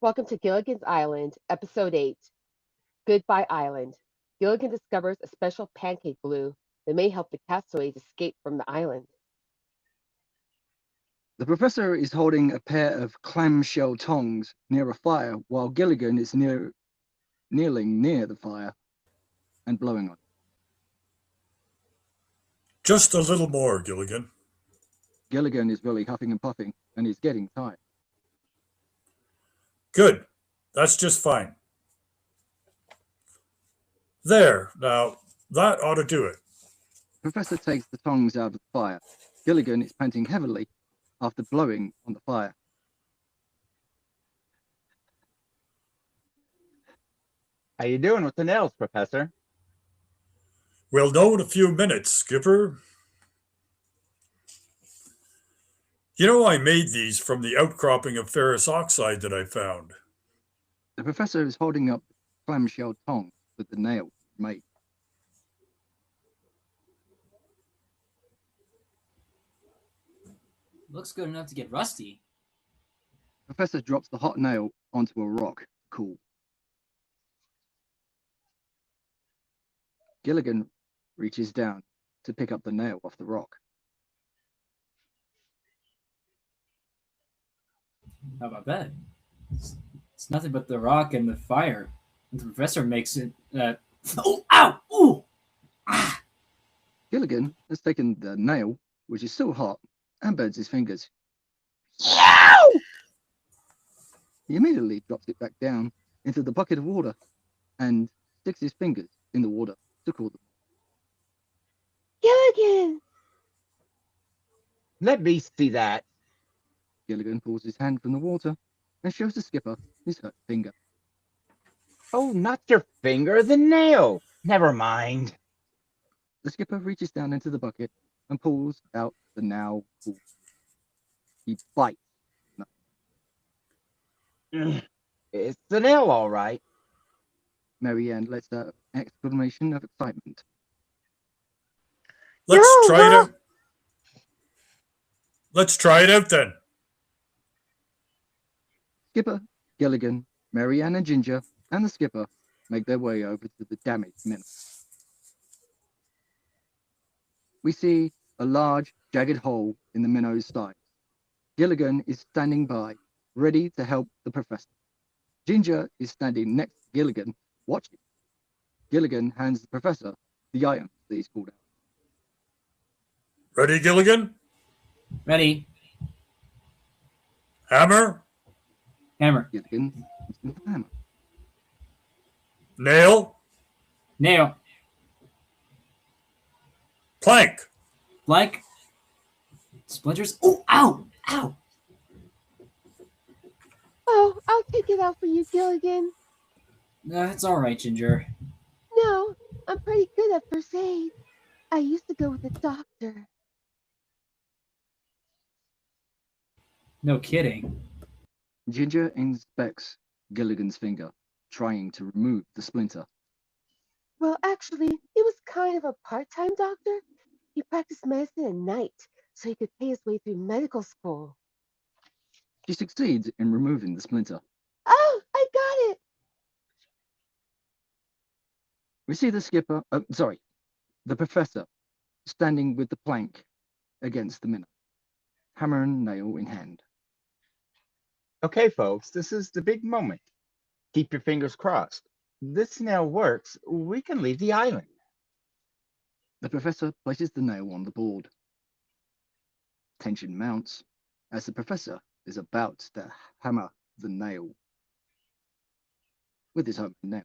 Welcome to Gilligan's Island, Episode 8 Goodbye Island. Gilligan discovers a special pancake glue that may help the castaways escape from the island. The professor is holding a pair of clamshell tongs near a fire while Gilligan is kneeling near the fire and blowing on it. Just a little more, Gilligan. Gilligan is really huffing and puffing and is getting tired. Good. That's just fine. There, now, that ought to do it. The professor takes the tongs out of the fire. Gilligan is panting heavily after blowing on the fire. How you doing with the nails, Professor? We'll know in a few minutes, Skipper. You know, I made these from the outcropping of ferrous oxide that I found. The professor is holding up the clamshell tongs with the nail made. Looks good enough to get rusty. Professor drops the hot nail onto a rock to cool. Gilligan reaches down to pick up the nail off the rock. How about that? It's nothing but the rock and the fire. And the professor makes it. Oh, ow! Ooh! Ah! Gilligan has taken the nail, which is still hot, and burns his fingers. Yow! He immediately drops it back down into the bucket of water and sticks his fingers in the water to cool them. Gilligan! Let me see that. Gilligan pulls his hand from the water and shows the skipper his hurt finger. Oh, not your finger, the nail. Never mind. The skipper reaches down into the bucket and pulls out the now pool. He bites. It's the nail, all right. Marianne lets out an exclamation of excitement. Let's No, try it no. out. Let's try it out then. Skipper, Gilligan, Marianne and Ginger, and the skipper make their way over to the damaged minnow. We see a large, jagged hole in the minnow's side. Gilligan is standing by, ready to help the professor. Ginger is standing next to Gilligan, watching. Gilligan hands the professor the item that he's called out. Ready, Gilligan? Ready? Hammer? Hammer. Gilligan hands him the hammer. Nail? Nail. Plank? Blank. Splinters. Oh, ow! Ow! Oh, I'll take it out for you, Gilligan. It's all right, Ginger. No, I'm pretty good at first aid. I used to go with the doctor. No kidding. Ginger inspects Gilligan's finger, trying to remove the splinter. Well, actually, he was kind of a part-time doctor. He practiced medicine at night so he could pay his way through medical school. She succeeds in removing the splinter. Oh, I got it! We see the skipper, the professor, standing with the plank against the minnow, hammer and nail in hand. Okay, folks, this is the big moment. Keep your fingers crossed. This nail works. We can leave the island. The professor places the nail on the board. tension mounts as the professor is about to hammer the nail with his own nail.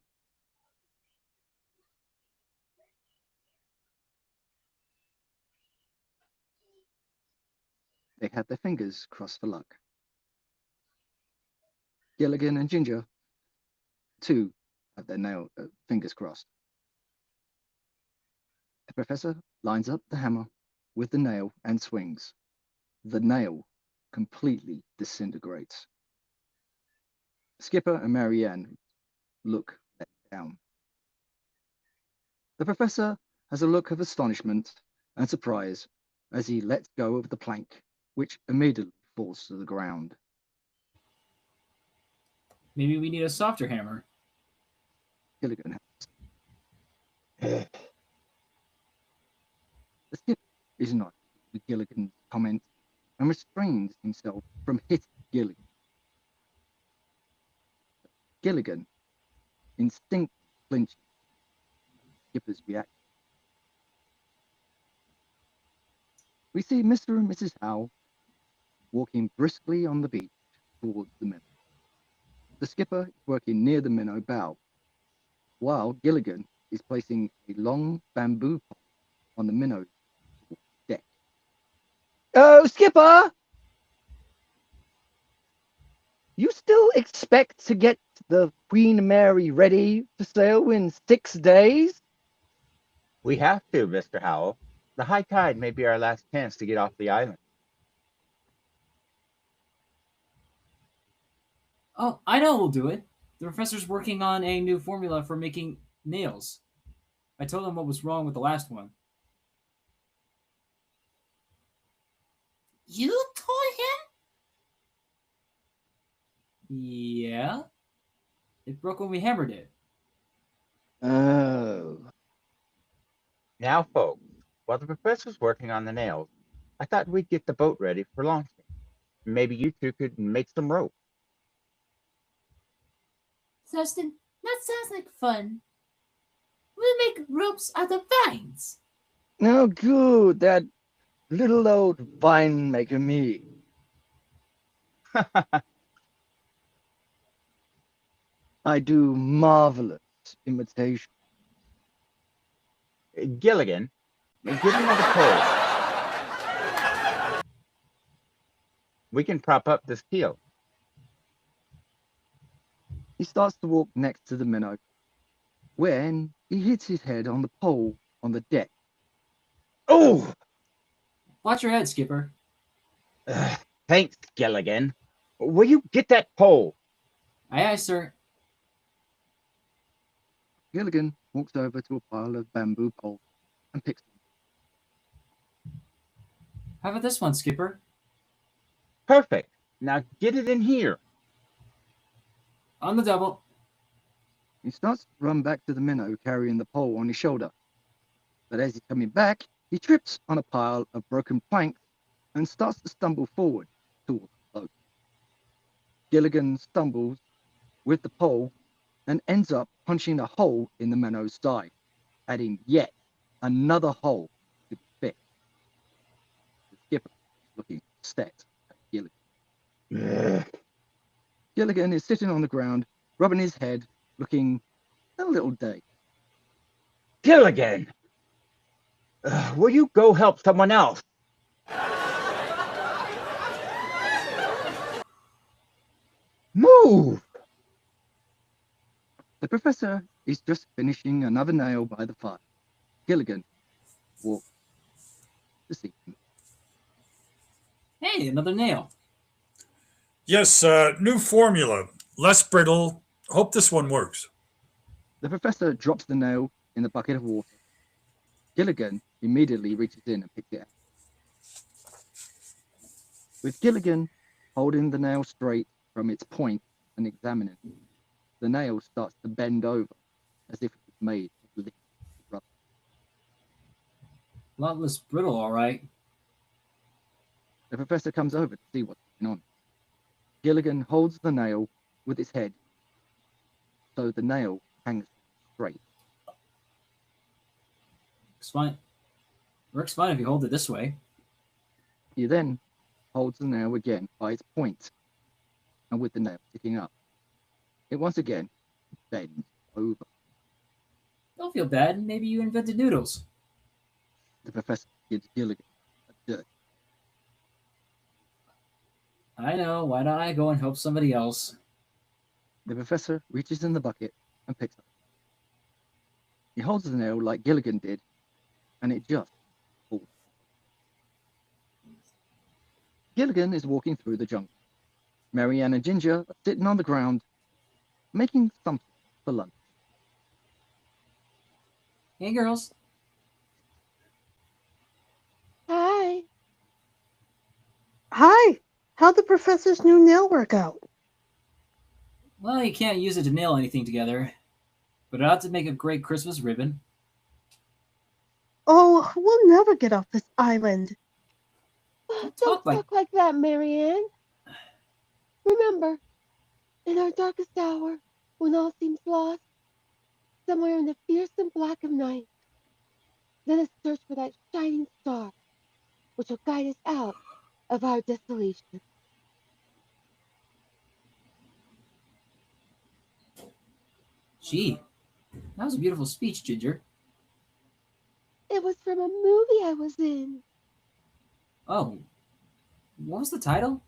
They have their fingers crossed for luck. Gilligan and Ginger, too, have their fingers crossed. The professor lines up the hammer with the nail and swings. The nail completely disintegrates. Skipper and Marianne look let down. The professor has a look of astonishment and surprise as he lets go of the plank, which immediately falls to the ground. Maybe we need a softer hammer. Gilligan has. The skipper is not with Gilligan's comment and restrains himself from hitting Gilligan. Gilligan instinctively clinches Skipper's reaction. We see Mr. and Mrs. Howe walking briskly on the beach towards the minnow. The skipper is working near the minnow bow, while Gilligan is placing a long bamboo pole on the minnow deck. Oh, Skipper! You still expect to get the Queen Mary ready to sail in 6 days? We have to, Mr. Howell. The high tide may be our last chance to get off the island. Oh, I know we'll do it. The professor's working on a new formula for making nails. I told him what was wrong with the last one. You told him? Yeah? It broke when we hammered it. Oh. Now, folks, while the professor's working on the nails, I thought we'd get the boat ready for launching. Maybe you two could make some rope. Thurston, that sounds like fun. We'll make ropes out of vines. Oh, good. That little old vine maker me. I do marvelous imitation. Gilligan, get another pole. We can prop up this keel. He starts to walk next to the minnow, when he hits his head on the pole on the deck. Oh! Watch your head, Skipper. Thanks, Gilligan. Will you get that pole? Aye, sir. Gilligan walks over to a pile of bamboo poles and picks them. How about this one, Skipper? Perfect. Now get it in here. On the double. He starts to run back to the minnow carrying the pole on his shoulder. But as he's coming back, he trips on a pile of broken planks and starts to stumble forward towards the boat. Gilligan stumbles with the pole and ends up punching a hole in the minnow's side, adding yet another hole to the fix. The skipper is looking upset at Gilligan. Gilligan is sitting on the ground, rubbing his head, looking a little dazed. Gilligan! Will you go help someone else? Move! The professor is just finishing another nail by the fire. Gilligan walks to see him. Hey, another nail. Yes, new formula. Less brittle. Hope this one works. The professor drops the nail in the bucket of water. Gilligan immediately reaches in and picks it up. With Gilligan holding the nail straight from its point and examining it, the nail starts to bend over as if it was made of liquid rubber. A lot less brittle, all right. The professor comes over to see what's going on. Gilligan holds the nail with its head, so the nail hangs straight. It's fine. Works fine if you hold it this way. He then holds the nail again by its point, and with the nail sticking up. It once again bends over. Don't feel bad. Maybe you invented noodles. The professor gives Gilligan a jerk. I know. Why don't I go and help somebody else? The professor reaches in the bucket and picks up. He holds the nail like Gilligan did, and it just falls. Gilligan is walking through the jungle. Marianne and Ginger are sitting on the ground, making something for lunch. Hey, girls. Hi. Hi. How'd the professor's new nail work out? Well, you can't use it to nail anything together, but it ought to make a great Christmas ribbon. Oh, we'll never get off this island. Don't talk like- talk like that, Marianne. Remember, in our darkest hour, when all seems lost, somewhere in the fearsome black of night, let us search for that shining star, which will guide us out of our desolation. Gee, that was a beautiful speech, Ginger. It was from a movie I was in. Oh, what was the title?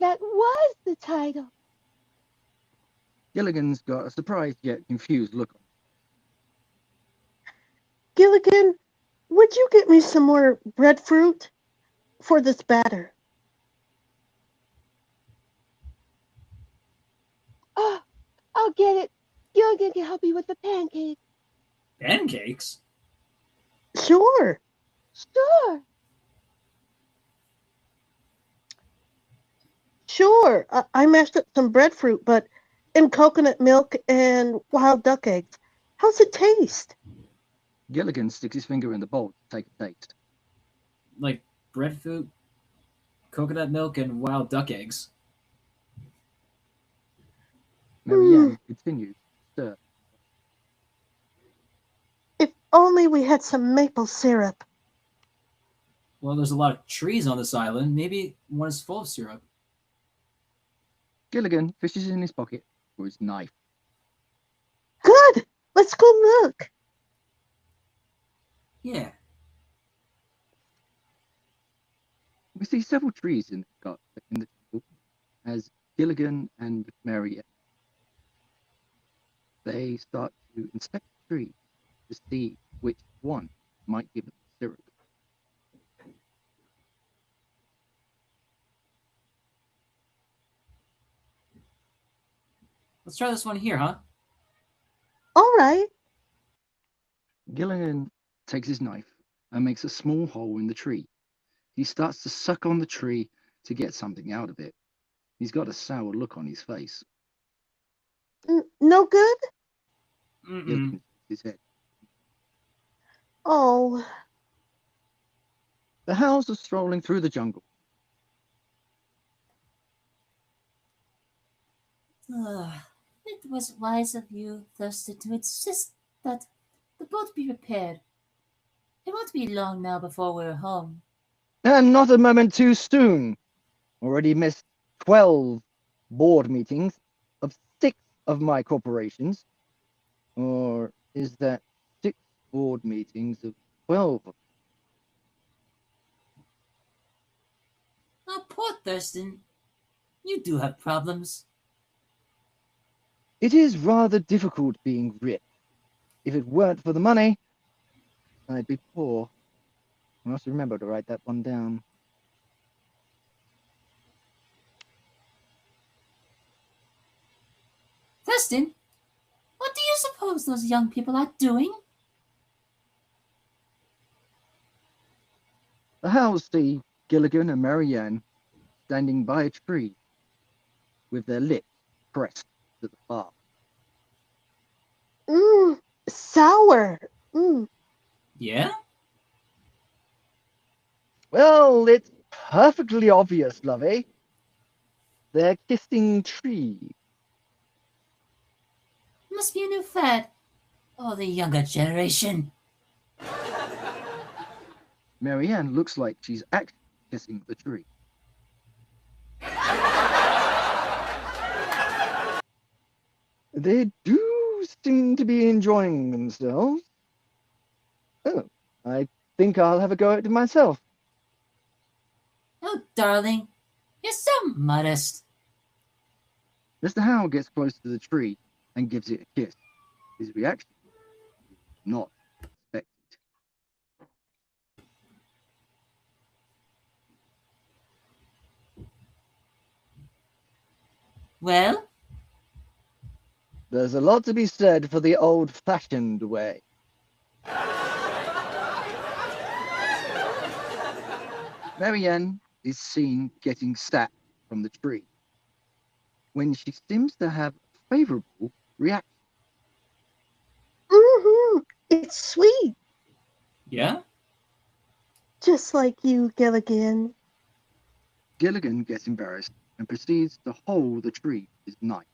That was the title. Gilligan's got a surprised yet confused look on Gilligan, would you get me some more breadfruit for this batter? Oh, I'll get it. Gilligan can help you with the pancakes. Pancakes? Sure. Sure. Sure. I mashed up some breadfruit, but in coconut milk and wild duck eggs. How's it taste? Gilligan sticks his finger in the bowl to take a taste. Like breadfruit, coconut milk, and wild duck eggs. Marianne continues to stir. If only we had some maple syrup. Well, there's a lot of trees on this island. Maybe one is full of syrup. Gilligan fishes in his pocket for his knife. Good. Let's go look. Yeah. We see several trees in the jungle as Gilligan and Marianne. They start to inspect the tree to see which one might give them syrup. Let's try this one here, huh? All right. Gilligan takes his knife and makes a small hole in the tree. He starts to suck on the tree to get something out of it. He's got a sour look on his face. No good? Gilligan shakes his head. Oh, The hounds are strolling through the jungle. It was wise of you, Thurston, to insist that the boat be repaired. It won't be long now before we're home. And not a moment too soon. Already missed 12 board meetings of 6 of my corporations. Or is that 6 board meetings of 12? Oh, poor Thurston. You do have problems. It is rather difficult being rich. If it weren't for the money, I'd be poor. I must remember to write that one down. Thurston, what do you suppose those young people are doing? The hounds see Gilligan and Marianne standing by a tree with their lips pressed to the bark. sour. Yeah? Well, it's perfectly obvious, lovey. They're kissing trees. Must be a new fad. Oh, the younger generation. Marianne looks like she's actually kissing the tree. They do seem to be enjoying themselves. Oh, I think I'll have a go at it myself. Oh, darling, you're so modest. Mr. Howell gets close to the tree and gives it a kiss. His reaction is not expected. Well, There's a lot to be said for the old-fashioned way. Marianne is seen getting sat from the tree when she seems to have a favorable reaction. Mm-hmm. It's sweet, Yeah? just like you, Gilligan. Gilligan gets embarrassed and proceeds to hold the tree with his knife.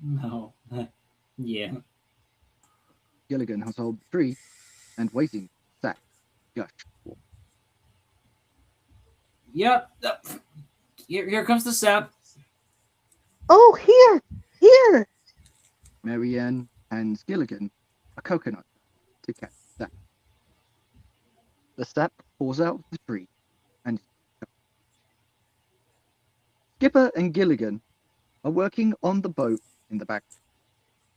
No. Yeah. Gilligan has held the tree and waiting for Sack to gush. Yep. Here comes the sap. Oh, here. Marianne hands Gilligan a coconut to catch the sap. The sap falls out of the tree and Skipper and Gilligan are working on the boat in the back.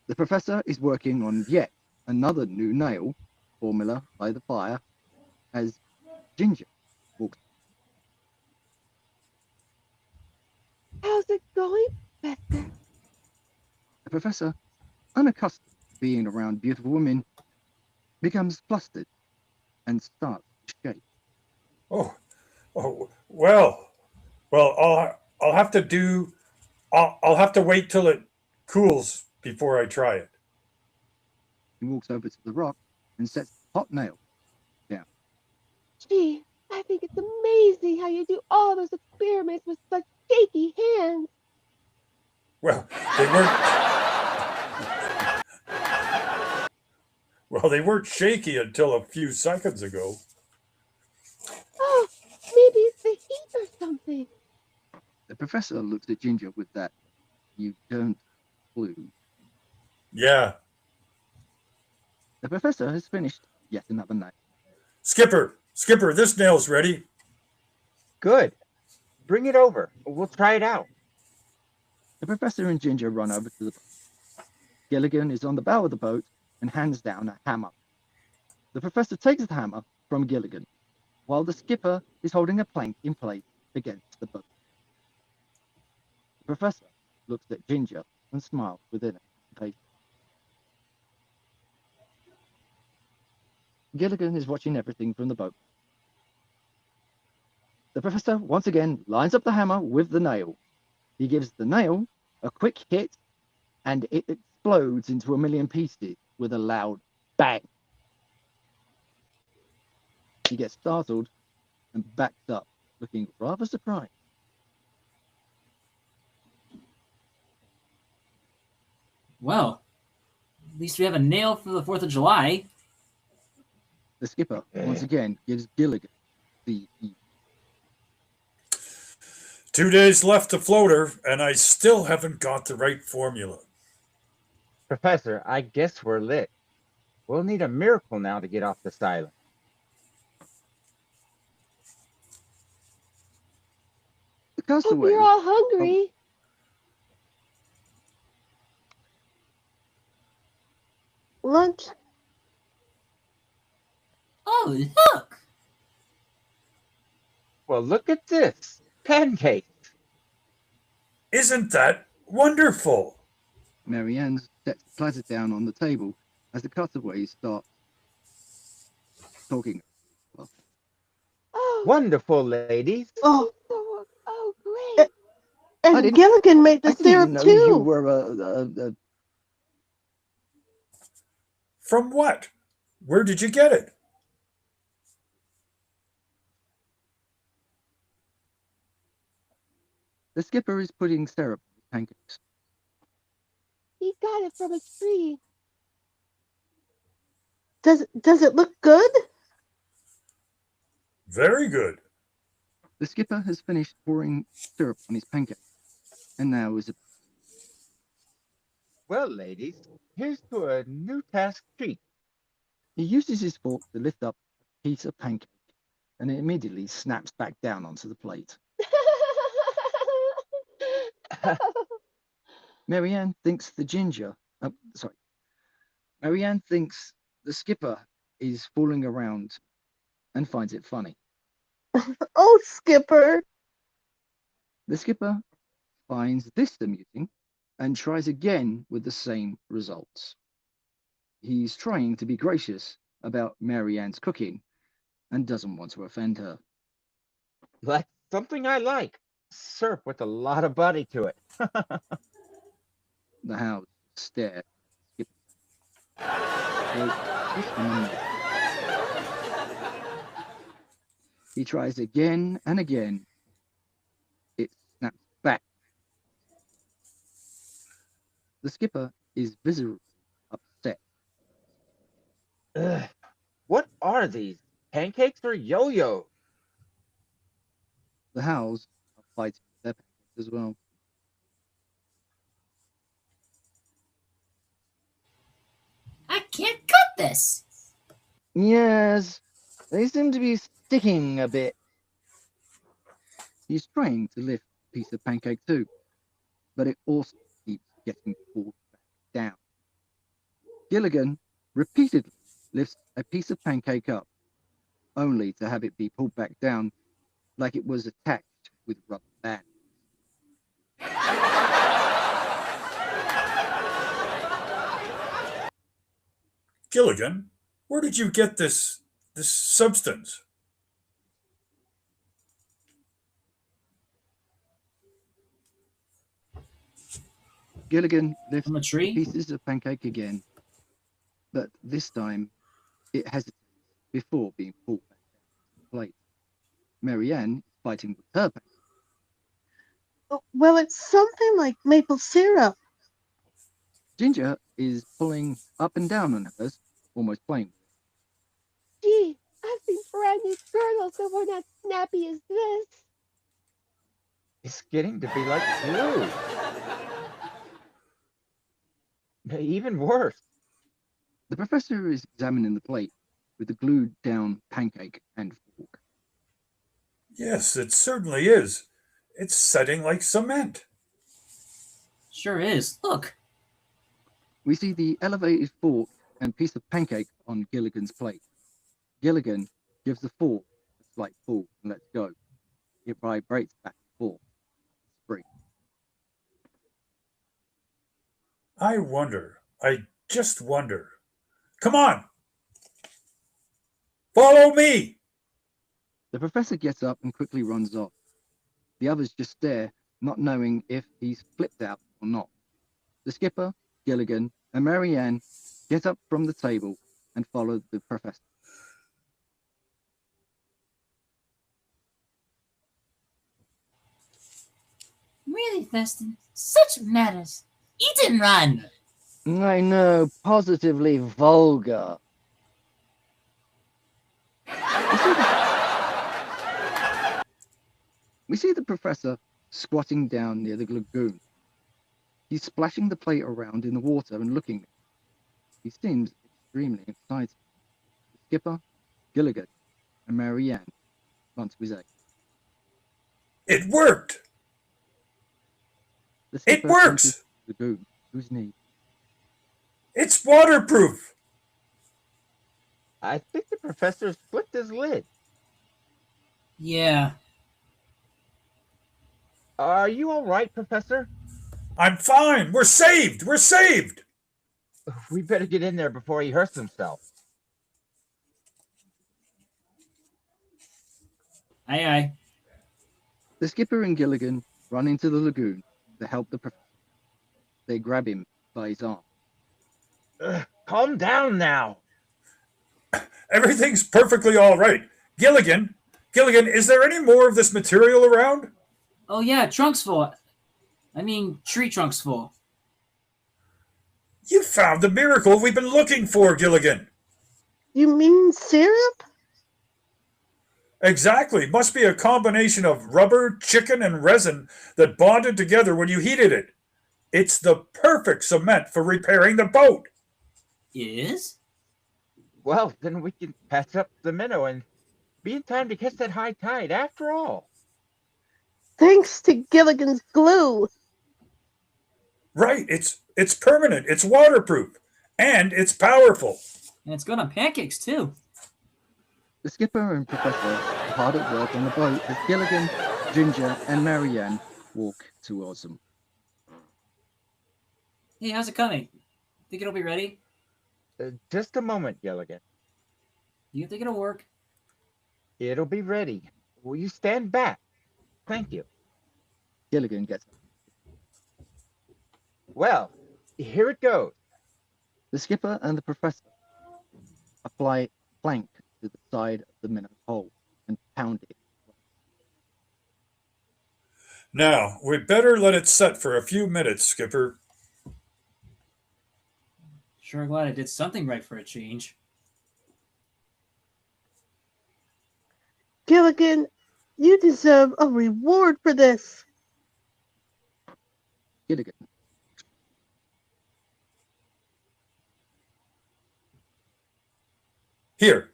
The professor is working on yet another new nail formula by the fire as Ginger walks. How's it going, Professor? The professor, unaccustomed to being around beautiful women, becomes flustered and starts to shake. Oh, well, I'll have to do. I'll have to wait till it cools before I try it. He walks over to the rock and sets the hot nail down. Gee, I think it's amazing how you do all those experiments with such shaky hands. Well, they weren't. Well, they weren't shaky until a few seconds ago. Oh, maybe it's the heat or something. The professor looks at Ginger with that "you don't" clue. Yeah, The professor has finished yet another nail. Skipper, this nail's ready. Good. Bring it over. We'll try it out. The professor and Ginger run over to the boat. Gilligan is on the bow of the boat and hands down a hammer. The professor takes the hammer from Gilligan, while the skipper is holding a plank in place against the boat. The professor looks at Ginger and smiles with anticipation. Gilligan is watching everything from the boat. The professor once again lines up the hammer with the nail. He gives the nail a quick hit and it explodes into a million pieces with a loud bang. He gets startled and backs up, looking rather surprised. Well, at least we have a nail for the 4th of July. The skipper once again gives Gilligan the 2 days left to floater, and I still haven't got the right formula. Professor, I guess we're lit. We'll need a miracle now to get off this island. The Hope castaway. you're all hungry. Lunch. oh, look. Well, look at this. Pancakes. Isn't that wonderful? Marianne sets the platter down on the table as the castaway starts talking. Oh, Wonderful, ladies. Oh, oh, great. I and didn't- Gilligan made the I didn't even syrup know too. you were a From what? Where did you get it? The skipper is putting syrup on his pancakes. He got it from a tree. Does it look good? Very good. The skipper has finished pouring syrup on his pancakes, and now is Well, ladies, here's to a new task treat. He uses his fork to lift up a piece of pancake, and it immediately snaps back down onto the plate. Marianne thinks the ginger. Marianne thinks the skipper is fooling around and finds it funny. Oh, Skipper. The skipper finds this amusing and tries again with the same results. He's trying to be gracious about Marianne's cooking and doesn't want to offend her. That's something I like. Syrup with a lot of body to it. The house stare at the skipper. He tries again and again. It snaps back. The skipper is visibly upset. Ugh, what are these? Pancakes or yo-yo? The Howls are fighting their pancakes as well. I can't cut this. Yes, they seem to be sticking a bit. He's trying to lift a piece of pancake too, but it also keeps getting pulled back down. Gilligan repeatedly lifts a piece of pancake up, only to have it be pulled back down like it was attached with rubber bands. Gilligan, where did you get this substance? Gilligan lifts From a tree? pieces of pancake again, but this time it hesitates before being pulled back down to the plate. Marianne is fighting with her pancake. Well, it's something like maple syrup. Ginger is pulling up and down on hers, almost playing. Gee, I've seen brand new turtles that were not snappy as this. It's getting to be like glue. Even worse. The professor is examining the plate with the glued down pancake and fork. Yes, it certainly is. It's setting like cement. Sure is. Look. We see the elevated fork and piece of pancake on Gilligan's plate. Gilligan gives the fork a slight pull and lets go. It vibrates back and forth. Spring. I just wonder. Come on! Follow me! The professor gets up and quickly runs off. The others just stare, not knowing if he's flipped out or not. The skipper, Gilligan, and Marianne get up from the table and follow the professor. Really, Thurston? Such manners. Eat and run. I know, positively vulgar. We see the professor squatting down near the lagoon. He's splashing the plate around in the water and looking at it. He seems extremely excited. The skipper, Gilligan, and Marianne run to his aid. It worked! The It skipper works! enters the lagoon to his knee. It's waterproof! I think the professor's flipped his lid. Yeah. Are you all right, Professor? I'm fine! We're saved! We're saved! We better get in there before he hurts himself. Aye, aye. The skipper and Gilligan run into the lagoon to help the professor. They grab him by his arm. Calm down now. Everything's perfectly all right. Gilligan, is there any more of this material around? Oh, yeah, trunks full. I mean, tree trunks full. You found the miracle we've been looking for, Gilligan. You mean syrup? Exactly. Must be a combination of rubber, chicken, and resin that bonded together when you heated it. It's the perfect cement for repairing the boat. Is? Well, then we can patch up the minnow and be in time to catch that high tide after all. Thanks to Gilligan's glue. Right, it's permanent, it's waterproof, and it's powerful. And it's good on pancakes, too. The skipper and Professor are hard at work on the boat as Gilligan, Ginger, and Marianne walk towards them. Hey, how's it coming? Think it'll be ready? Just a moment, Gilligan. Do you think it'll work? It'll be ready. Will you stand back? Thank you. Gilligan gets up. Well, here it goes. The skipper and the professor apply a plank to the side of the minnow's hole and pound it. Now, we'd better let it set for a few minutes, Skipper. Sure glad I did something right for a change. Gilligan, you deserve a reward for this. Gilligan. Here.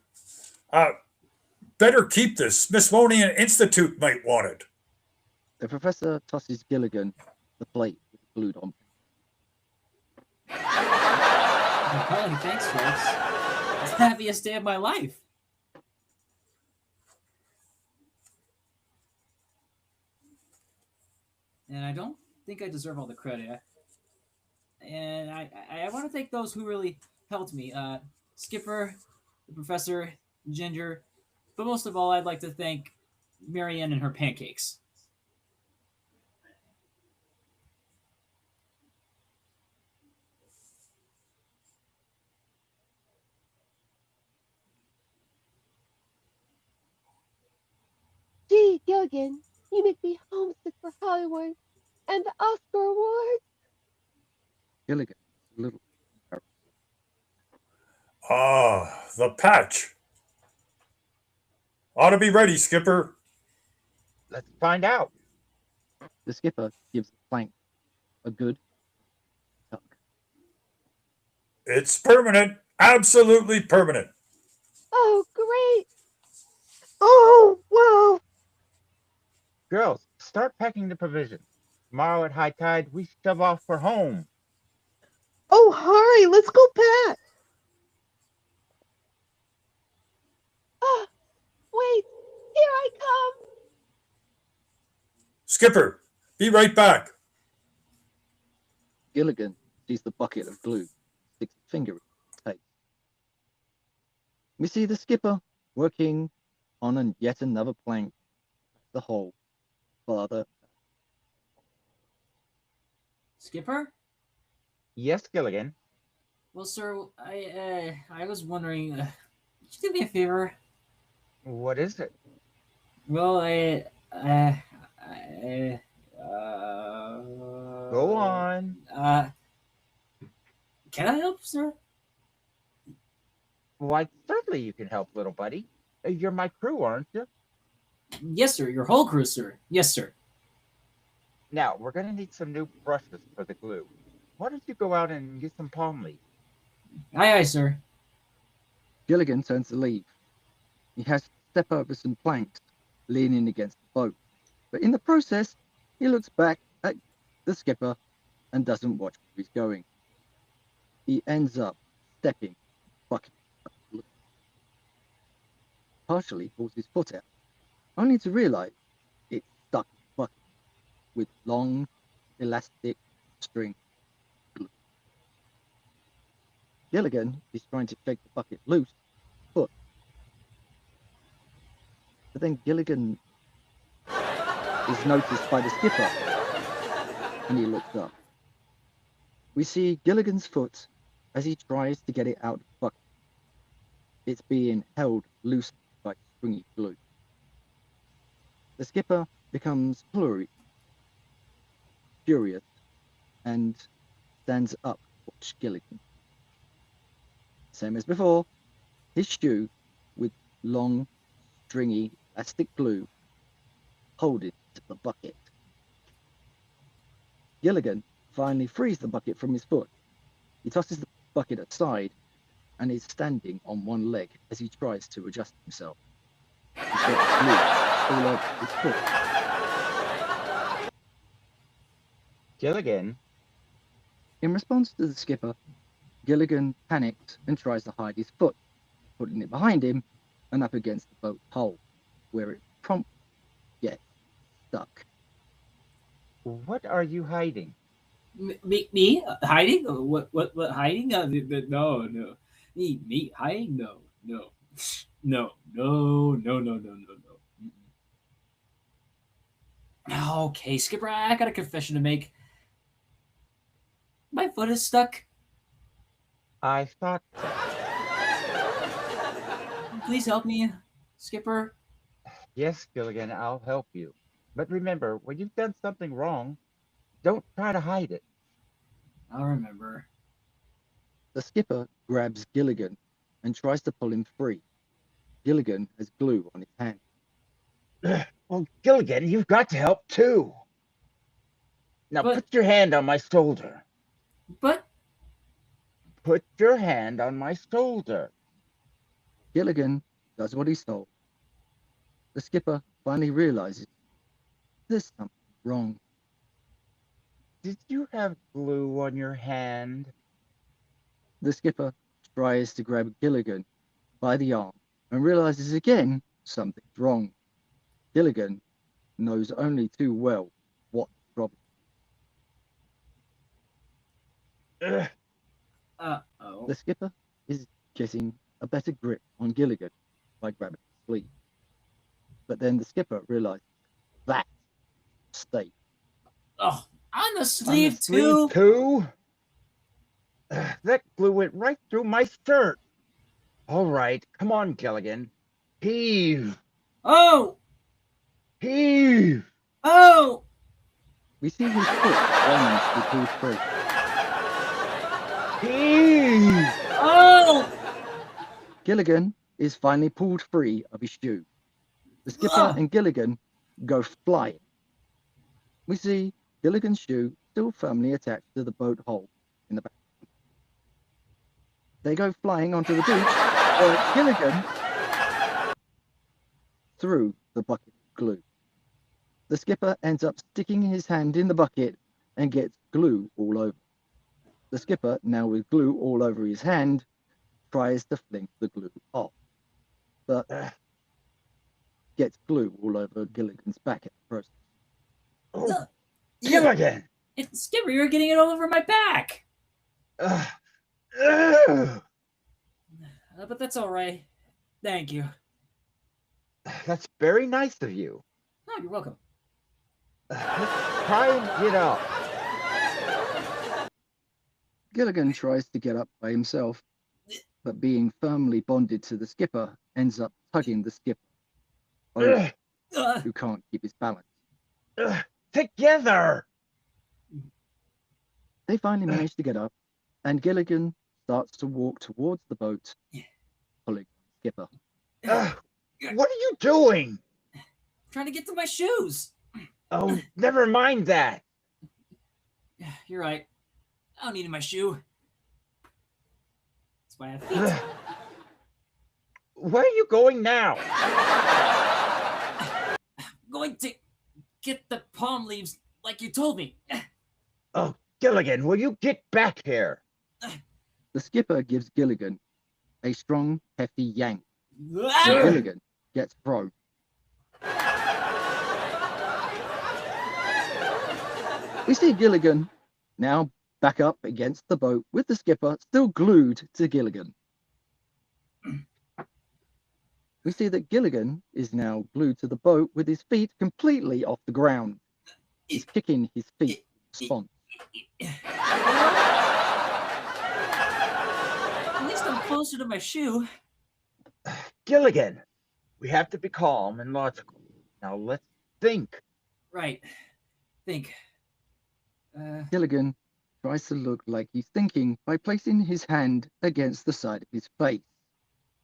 Better keep this. Smithsonian Institute might want it. The professor tosses Gilligan the plate with glued on. Oh, thanks, folks. It's the happiest day of my life. And I don't think I deserve all the credit. And I want to thank those who really helped me. Skipper, the professor, Ginger. But most of all, I'd like to thank Marianne and her pancakes. Gee, Gilligan, you make me homesick for Hollywood and the Oscar Awards. Gilligan is a little embarrassed. Ah, the patch. Ought to be ready, Skipper. Let's find out. The skipper gives the plank a good tug. It's permanent. Absolutely permanent. Oh, great. Oh, wow. Girls, start packing the provisions. Tomorrow at high tide, we shove off for home. Oh, hurry. Let's go back. Ah, wait, here I come. Skipper, be right back. Gilligan sees the bucket of glue, sticks a finger in the tape. We see the skipper working on yet another plank, the hole farther. Skipper? Yes, Gilligan. Well, sir, I was wondering, could you do me a favor? What is it? Well, Go on. Can I help, sir? Why, certainly you can help, little buddy. You're my crew, aren't you? Yes, sir. Your whole crew, sir. Yes, sir. Now, we're going to need some new brushes for the glue. Why don't you go out and get some palm leaves? Aye, aye, sir. Gilligan turns to leave. He has to step over some planks, leaning against the boat. But in the process, he looks back at the skipper and doesn't watch where he's going. He ends up stepping bucket of glue. Partially pulls his foot out, only to realize it's stuck in the bucket with long, elastic string glue. Gilligan is trying to shake the bucket loose, but then Gilligan is noticed by the skipper, and he looks up. We see Gilligan's foot as he tries to get it out of the bucket. It's being held loose by stringy glue. The skipper becomes furious and stands up to watch Gilligan. Same as before, his shoe with long, stringy, elastic glue holding to the bucket. Gilligan finally frees the bucket from his foot. He tosses the bucket aside and is standing on one leg as he tries to adjust himself. He's got glue all over his foot. Gilligan, In response to the skipper, Gilligan panics and tries to hide his foot, putting it behind him and up against the boat's hull, where it promptly gets stuck. what are you hiding? Me hiding? What hiding? No. Me hiding? No. No. Mm-mm. Okay, Skipper, I got a confession to make. My foot is stuck. I thought so. Please help me, Skipper. Yes, Gilligan, I'll help you. But remember, when you've done something wrong, don't try to hide it. I'll remember. The skipper grabs Gilligan and tries to pull him free. Gilligan has glue on his hand. Well, Gilligan, you've got to help too. Now But- put your hand on my shoulder. But Put your hand on my shoulder. Gilligan does what he's told. The skipper finally realizes there's something wrong. Did you have glue on your hand? The skipper tries to grab Gilligan by the arm and realizes again something's wrong. Gilligan knows only too well what the problem Ugh, uh-oh. is. The skipper is getting a better grip on Gilligan by grabbing his sleeve. But then the skipper realizes that's a mistake. Oh, on the on the sleeve sleeve too. too? That glue went right through my shirt. All right, come on, Gilligan. Heave, Oh, heave. oh. We see his foot almost be pulled free. Heave! Oh! Gilligan is finally pulled free of his shoe. The skipper Ugh. and Gilligan go flying. We see Gilligan's shoe still firmly attached to the boat hull in the back. They go flying onto the beach where Gilligan threw the bucket of glue. The skipper ends up sticking his hand in the bucket and gets glue all over. The skipper, now with glue all over his hand, tries to fling the glue off, but gets glue all over Gilligan's back in the process. Oh, Gilligan! Skipper, you're getting it all over my back. Ugh. Ugh. But that's all right. Thank you. That's very nice of you. Oh, you're welcome. Let's try and get up. Gilligan tries to get up by himself, but being firmly bonded to the skipper ends up tugging the skipper, over, Ugh. who can't keep his balance. Together! They finally manage to get up, and Gilligan starts to walk towards the boat, pulling the skipper. What are you doing? Trying to get to my shoes. Oh, never mind that. You're right. I don't need my shoe. That's why I have feet. Where are you going now? Going to get the palm leaves like you told me. Oh, Gilligan, will you get back here? The skipper gives Gilligan a strong, hefty yank, and Ah! Gilligan gets thrown. We see Gilligan now back up against the boat with the skipper still glued to Gilligan. We see that Gilligan is now glued to the boat with his feet completely off the ground. He's kicking his feet in response. At least I'm closer to my shoe. Gilligan, we have to be calm and logical. Now let's think. Right. Think. Gilligan tries to look like he's thinking by placing his hand against the side of his face.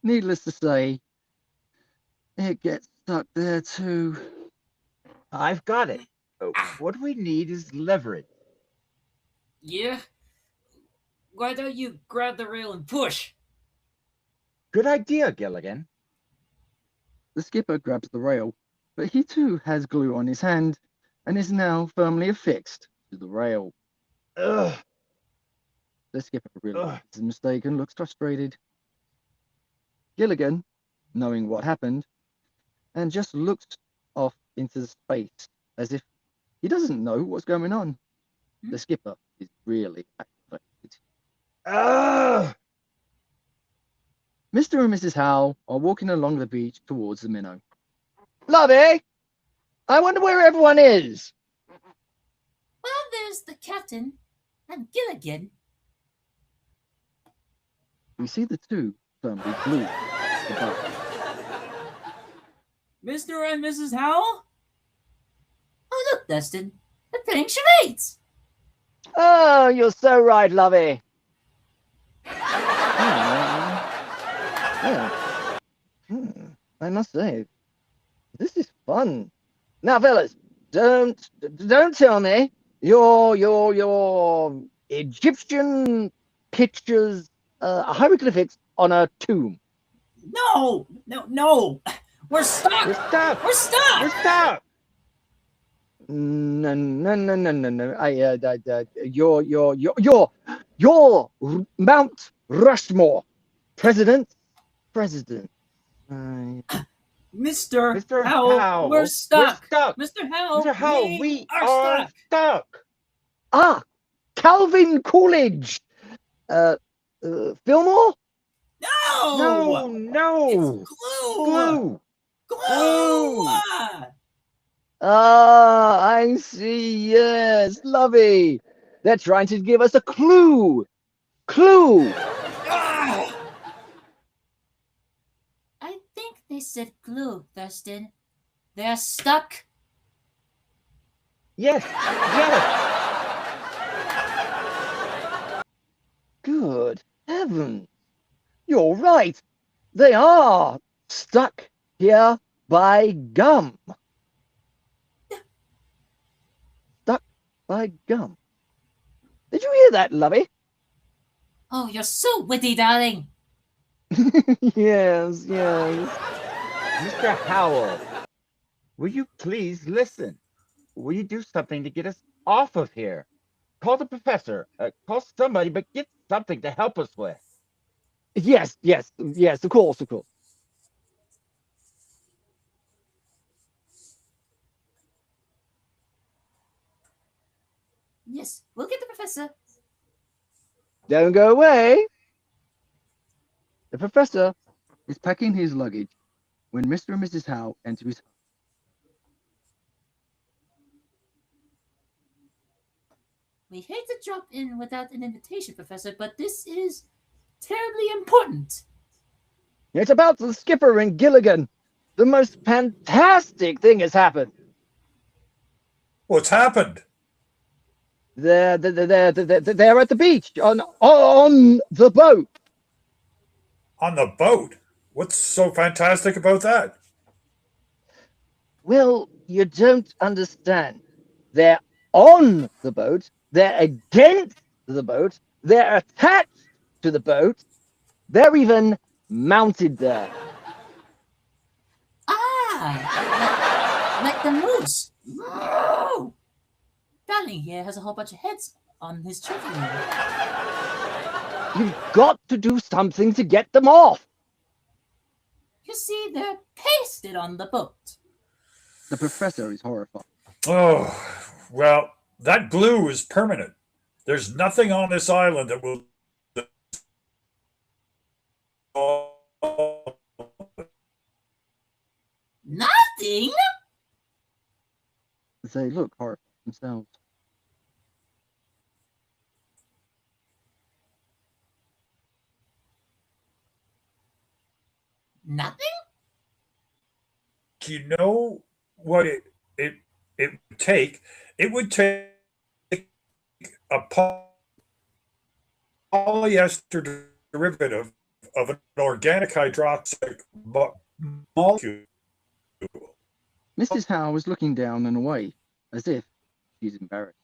Needless to say, it gets stuck there too. I've got it. Oh, what we need is leverage. Yeah? Why don't you grab the rail and push? Good idea, Gilligan. The skipper grabs the rail, but he too has glue on his hand and is now firmly affixed to the rail. Ugh, The skipper realizes ugh. his mistake and looks frustrated. Gilligan, knowing what happened, and just looks off into space as if he doesn't know what's going on. The skipper is really aggravated. Ugh. Mr. and Mrs. Howell are walking along the beach towards the minnow. Lovey, I wonder where everyone is. Well, there's the captain and Gilligan. We see the two firmly glued to the boat. Mr. and Mrs. Howell? Oh, look, Dustin. They're playing charades. Oh, you're so right, Lovey. I must say, this is fun. Now, fellas, don't tell me your Egyptian pictures, hieroglyphics on a tomb. No! We're stuck! We're stuck. We're stuck! We're stuck. No. Your Mount Rushmore, President. Mr. Mr. Howell, Howell, we're stuck! We're stuck. Mr. Howell, Mr. Howell, we are are stuck. Ah, Calvin Coolidge. Fillmore. No! No. It's glue! Glue. Glue! Ah, I see. Yes, Lovey. They're trying to give us a clue. Clue. Ah! I think they said glue, Dustin. They're stuck. Yes. Yes. Good heavens. You're right. They are stuck here by gum. Stuck by gum. Did you hear that, Lovey? Oh, you're so witty, darling. Yes. Mr. Howell, will you please listen? Will you do something to get us off of here? Call the professor. Call somebody, but get something to help us with. Yes, of course. Yes, we'll get the professor. Don't go away. The professor is packing his luggage when Mr. and Mrs. Howell enter his home. We hate to drop in without an invitation, Professor, but this is terribly important. It's about the skipper and Gilligan. The most fantastic thing has happened. What's happened? They're at the beach on the boat. On the boat? What's so fantastic about that? Well, you don't understand. They're on the boat. They're against the boat. They're attached to the boat. They're even mounted there. Ah, like the moose. Whoa! Darling here has a whole bunch of heads on his trophy room. You've got to do something to get them off. You see, they're pasted on the boat. The professor is horrified. Oh, well, that glue is permanent. There's nothing on this island that will. Nothing? They look horrified themselves. Nothing? Do you know what it would take? It would take a polyester derivative of an organic hydroxide molecule. Mrs. Howe was looking down and away, as if she's embarrassed.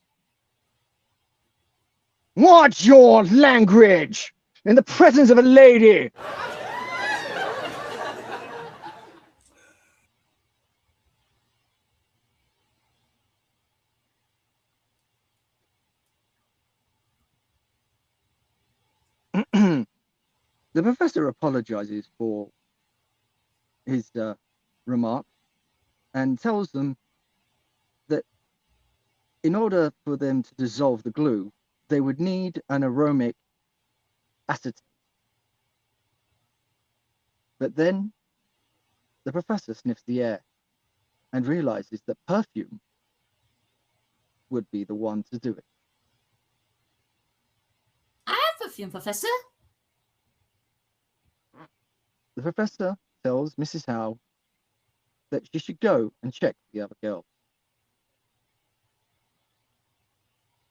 Watch your language! In the presence of a lady! The professor apologizes for his remark and tells them that in order for them to dissolve the glue, they would need an aromatic acetate. But then the professor sniffs the air and realizes that perfume would be the one to do it. I have perfume, Professor. The professor tells Mrs. Howe that she should go and check the other girls.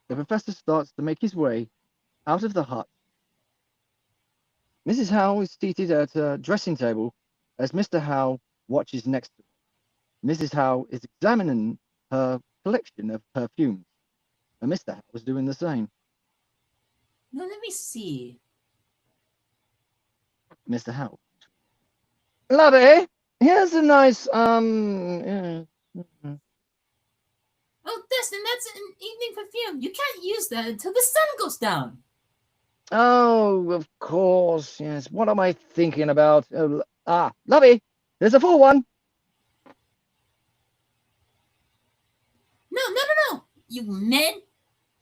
The professor starts to make his way out of the hut. Mrs. Howe is seated at a dressing table as Mr. Howe watches next to her. Mrs. Howe is examining her collection of perfumes, and Mr. Howe is doing the same. Now let me see. Mr. Howe. Lovey, here's a nice, Oh, Destin, that's an evening perfume. You can't use that until the sun goes down. Oh, of course, yes. What am I thinking about? Lovey, there's a full one. No. You men.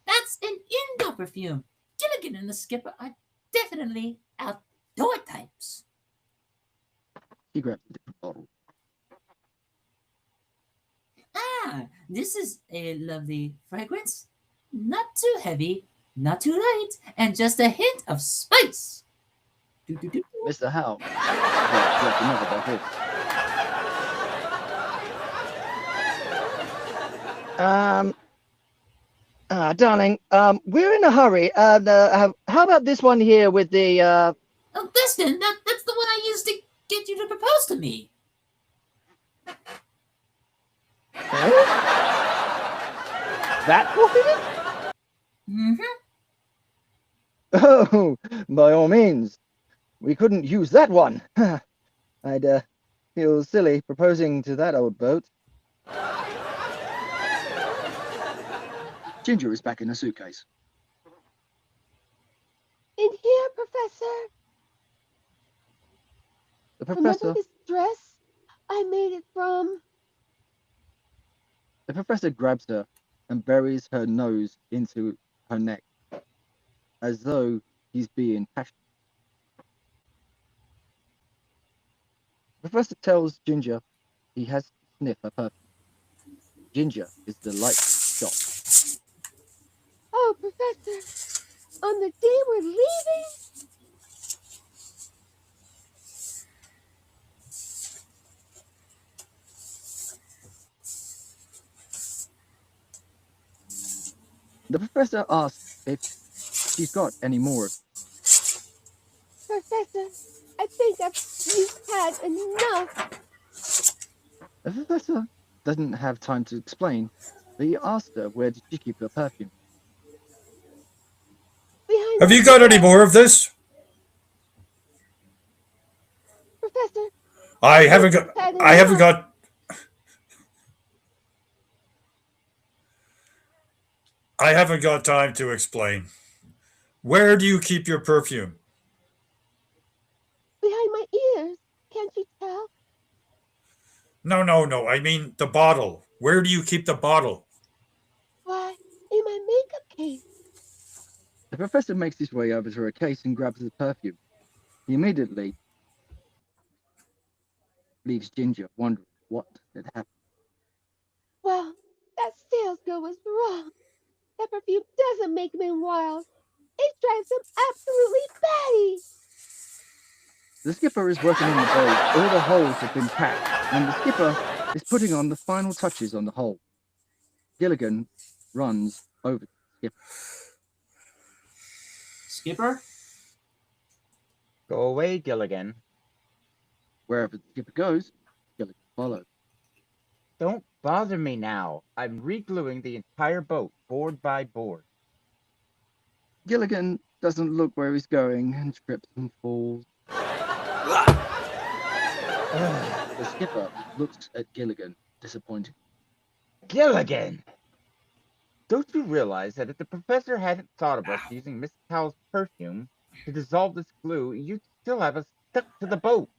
That's an indoor perfume. Gilligan and the skipper are definitely outdoor types. He grabs a different bottle. This is a lovely fragrance. Not too heavy, not too light, and just a hint of spice. Do. Mr. Howe. Grabs another bottle. Darling, we're in a hurry. How about this one here with the, Oh, Destin, that's the one I used to get you to propose to me. That one? Mm-hmm. Oh, by all means. We couldn't use that one. I'd feel silly proposing to that old boat. Ginger is back in a suitcase. In here, Professor. The Remember professor, this dress? I made it from. the professor grabs her and buries her nose into her neck, as though he's being passionate. The professor tells Ginger he has to sniff her perfume. Ginger is delightfully shocked. Oh, Professor. On the day we're leaving? The professor asks if she's got any more of it. Professor, I think you've had enough. The professor doesn't have time to explain, but he asks her where did she keep her perfume. Behind Have you got any more of this? Professor, I haven't got. I haven't got. I haven't got time to explain. Where do you keep your perfume? behind my ears. Can't you tell? No. I mean the bottle. Where do you keep the bottle? Why, in my makeup case. The professor makes his way over to her case and grabs the perfume. He immediately leaves Ginger wondering what had happened. Well, that salesgirl was wrong. That perfume doesn't make men wild. It drives them absolutely batty. The skipper is working on the boat. All the holes have been packed, and the skipper is putting on the final touches on the hull. Gilligan runs over to the skipper. Skipper? Go away, Gilligan. Wherever the skipper goes, Gilligan follows. Don't bother me now. I'm regluing the entire boat, board by board. Gilligan doesn't look where he's going and trips and falls. The skipper looks at Gilligan, disappointed. Gilligan! Don't you realize that if the professor hadn't thought of us using Miss Cowell's perfume to dissolve this glue, you'd still have us stuck to the boat?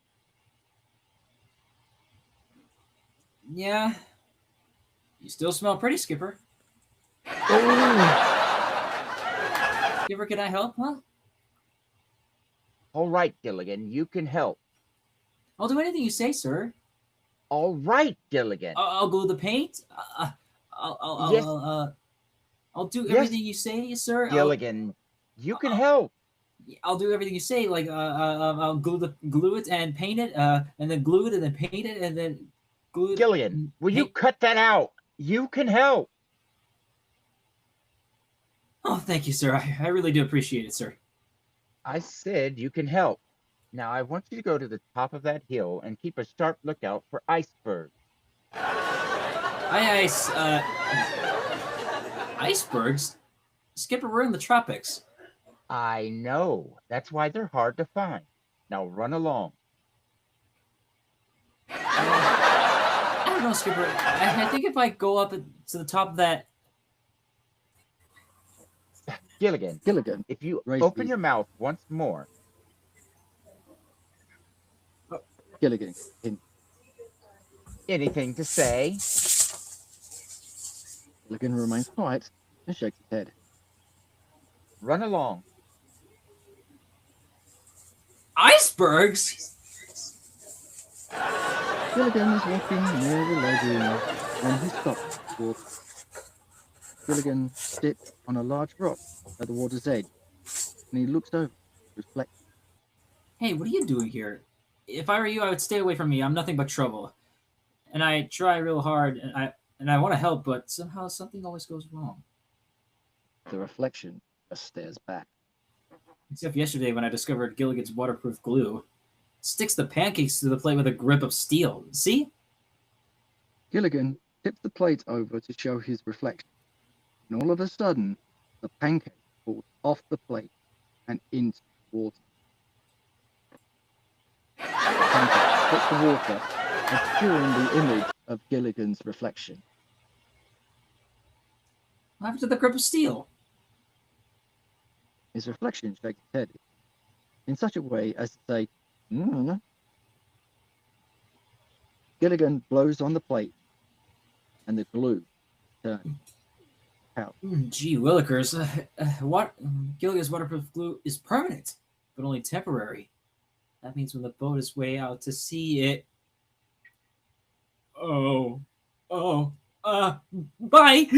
Yeah. You still smell pretty, Skipper. Skipper, can I help? Huh? All right, Gilligan, you can help. I'll do anything you say, sir. All right, Gilligan. I'll glue the paint. Yes. I'll do Yes. everything you say, sir. Gilligan, you can help. I'll do everything you say. Like I'll glue it and paint it, and then glue it and then paint it and then glue it. Gilligan, will you paint- cut that out? You can help. Oh, thank you, sir. I really do appreciate it, sir. I said you can help. Now I want you to go to the top of that hill and keep a sharp lookout for icebergs. Icebergs? Skipper, we're in the tropics. I know. That's why they're hard to find. Now run along. I don't know, Skipper. I think if I go up to the top of that. Gilligan, Gilligan if you Raise open these. your mouth once more. Gilligan Anything to say? Gilligan remains quiet and shakes his head. Run along. Icebergs? Gilligan is walking near the lagoon when he stops to walk. Gilligan sits on a large rock at the water's edge, and he looks over, reflects. Hey, what are you doing here? If I were you, I would stay away from me. I'm nothing but trouble. And I try real hard, and I want to help, but somehow something always goes wrong. The reflection just stares back. Except yesterday when I discovered Gilligan's waterproof glue. Sticks the pancakes to the plate with a grip of steel. See? Gilligan tips the plate over to show his reflection, and all of a sudden, the pancake falls off the plate and into the water. The pancake hits the water, obscuring the image of Gilligan's reflection. What happened to the grip of steel? His reflection shakes his head in such a way as to say, "Mm." Gilligan blows on the plate, and the glue turns out. Gee willikers. Gilligan's waterproof glue is permanent, but only temporary. That means when the boat is way out to sea, it... Bye!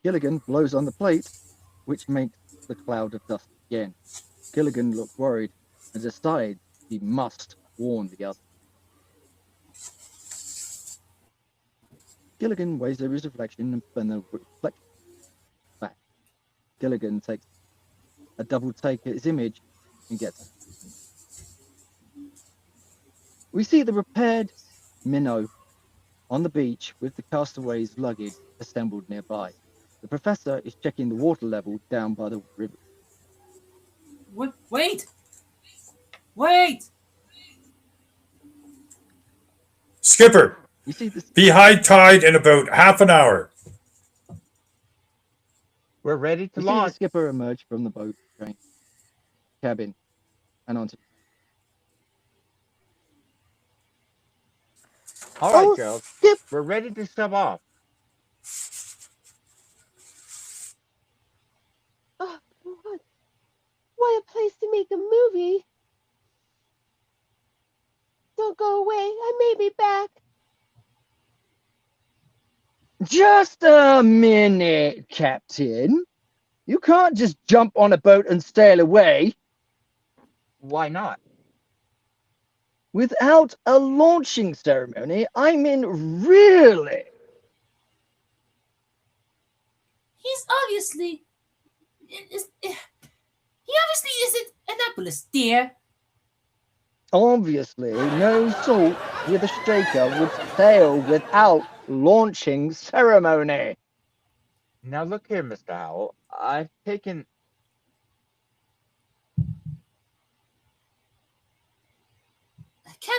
Gilligan blows on the plate, which makes the cloud of dust again. Gilligan looks worried and decides he must warn the others. Gilligan waves over his reflection and the reflection back. Gilligan takes a double take at his image and gets it. We see the repaired minnow on the beach with the castaways' luggage assembled nearby. The professor is checking the water level down by the river. What? Wait! Wait! Skipper, You see this? be high tide in about half an hour. We're ready to You see the launch. skipper emerge from the boat train cabin and onto. All right, Oh, girls. Skip, We're ready to shove off. Oh, what a place to make a movie. Don't go away. I may be back. Just a minute, Captain. You can't just jump on a boat and sail away Why not? without a launching ceremony. I mean, really? He's obviously. He obviously isn't Annapolis, dear. Obviously, no salt with a shaker would sail without launching ceremony. Now look here, Mr. Howell. I've taken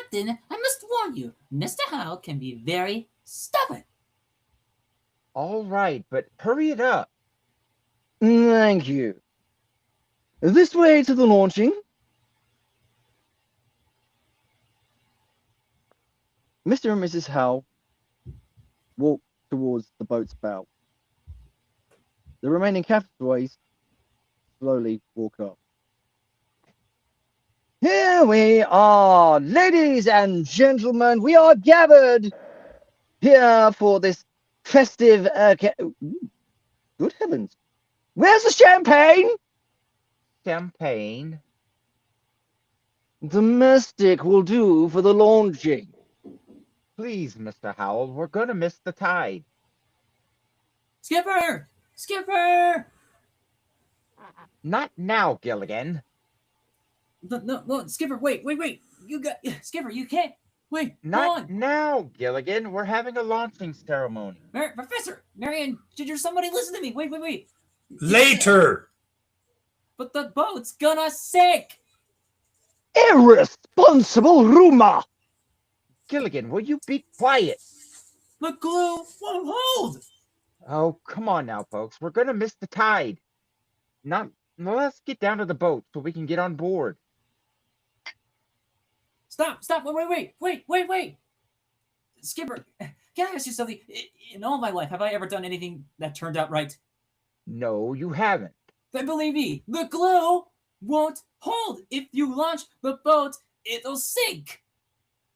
Captain, I must warn you, Mr. Howell can be very stubborn. All right, but hurry it up. Thank you. This way to the launching. Mr. and Mrs. Howell walk towards the boat's bow. The remaining castaways slowly walk up. Here we are, ladies and gentlemen. We are gathered here for this festive. Good heavens! Where's the champagne? Champagne. Domestic will do for the launching. Please, Mr. Howell, we're gonna miss the tide. Skipper! Skipper! Not now, Gilligan. No, Skipper, wait. You got Skipper, you can't. Wait, hold Not on. now, Gilligan. We're having a launching ceremony. Professor, Marion, Ginger, somebody listen to me. Wait. Later. But the boat's gonna sink. Irresponsible rumor! Gilligan, will you be quiet? The glue won't hold. Oh, come on now, folks. We're gonna miss the tide. Now, let's get down to the boat so we can get on board. Stop. Wait. Skipper, can I ask you something? In all my life, have I ever done anything that turned out right? No, you haven't. Then believe me, the glue won't hold. If you launch the boat, it'll sink.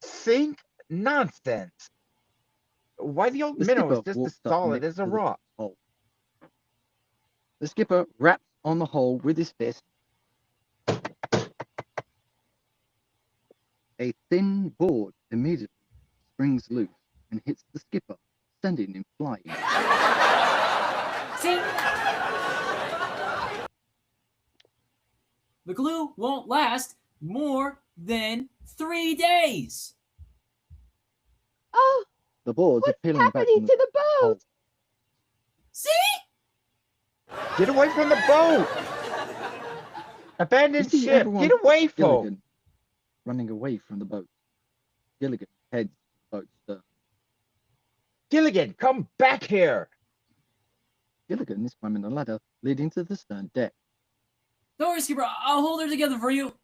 Sink? Nonsense. Why the old The minnow is skipper just as walks up solid next as a to the rock? hole. The skipper raps on the hole with his fist. A thin board immediately springs loose and hits the skipper, sending him flying. See? The glue won't last more than 3 days. Oh, The boards are what's peeling back happening from to the the hole. boat? See? Get away from the boat! You Abandoned see ship! everyone Get away, but folks! Gilligan running away from the boat. Gilligan heads the boat's stern. Gilligan, come back here! Gilligan is climbing a ladder leading to the stern deck. Don't worry, Skipper. I'll hold her together for you.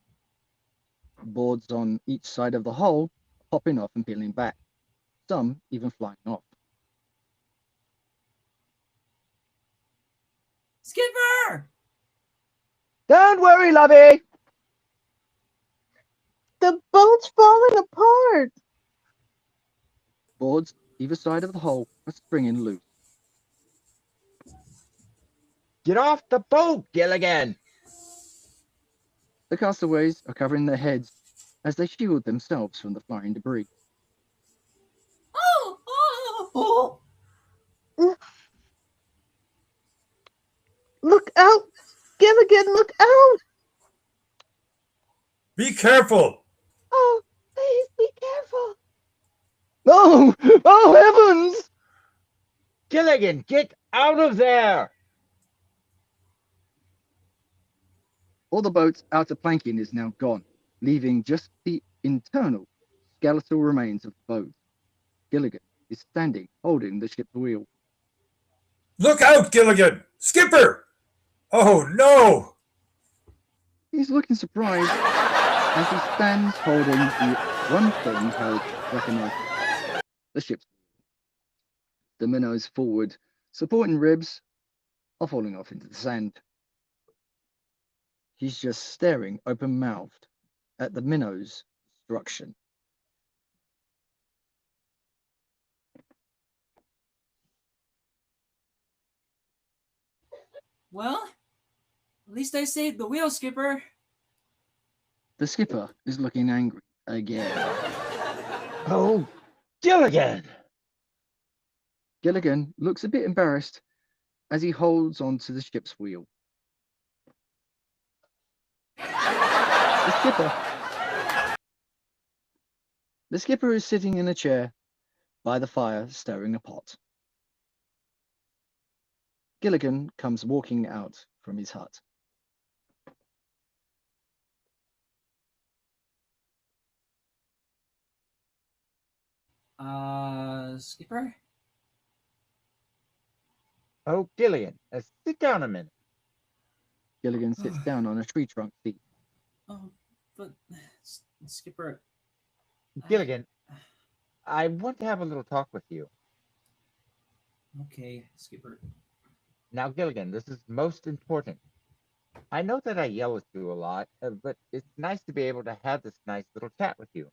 Boards on each side of the hull popping off and peeling back, some even flying off. Skipper! Don't worry, lovey! The boat's falling apart. Boards either side of the hull are springing loose. Get off the boat, Gilligan! The castaways are covering their heads as they shield themselves from the flying debris. Oh! Look out! Gilligan, look out! Be careful. Oh, please be careful. Oh! Oh, heavens! Gilligan, get out of there! All the boat's outer planking is now gone, leaving just the internal skeletal remains of the boat. Gilligan is standing, holding the ship's wheel. Look out, Gilligan. Skipper. Oh, no. He's looking surprised as he stands holding the one thing held recognized, the ship's wheel. The minnows forward, supporting ribs, are falling off into the sand. He's just staring open-mouthed at the minnow's destruction. Well, at least I saved the wheel, Skipper. The skipper is looking angry again. Oh, Gilligan! Gilligan looks a bit embarrassed as he holds onto the ship's wheel. The skipper is sitting in a chair by the fire, stirring a pot. Gilligan comes walking out from his hut. Skipper? Oh, Gilligan, sit down a minute. Gilligan sits down on a tree trunk seat. Oh, but Skipper, I Gilligan, I want to have a little talk with you. okay, Skipper. Now, Gilligan, this is most important. I know that I yell at you a lot, but it's nice to be able to have this nice little chat with you.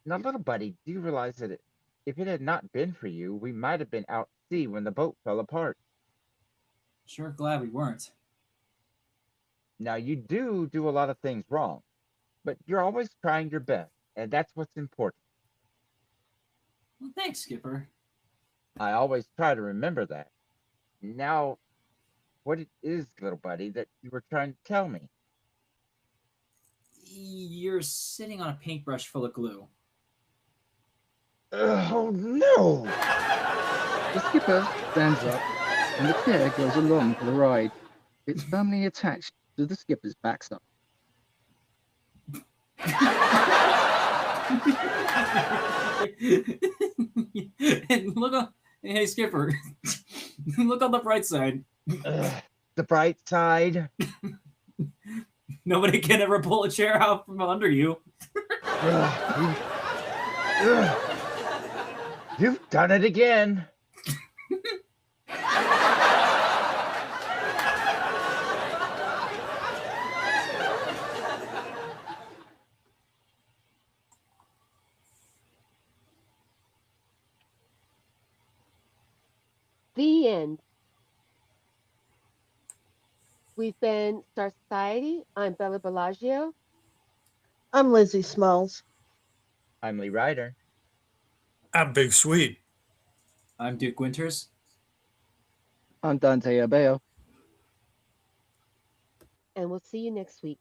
Now, little buddy, do you realize that if it had not been for you, we might have been out at sea when the boat fell apart? Sure glad we weren't. Now, you do a lot of things wrong, but you're always trying your best, and that's what's important. Well, thanks, Skipper. I always try to remember that. Now, what it is, little buddy, that you were trying to tell me? You're sitting on a paintbrush full of glue. Oh, no! The skipper stands up and the chair goes along for the ride. It's firmly attached to the skipper's backside. And look on, hey Skipper, look on the bright side. The bright side. Nobody can ever pull a chair out from under you. You've done it again. The end. We've been Star Society. I'm Bella Bellagio. I'm Lizzie Smalls. I'm Lee Ryder. I'm Big Sweet. I'm Duke Winters. I'm Dante Abeo. And we'll see you next week.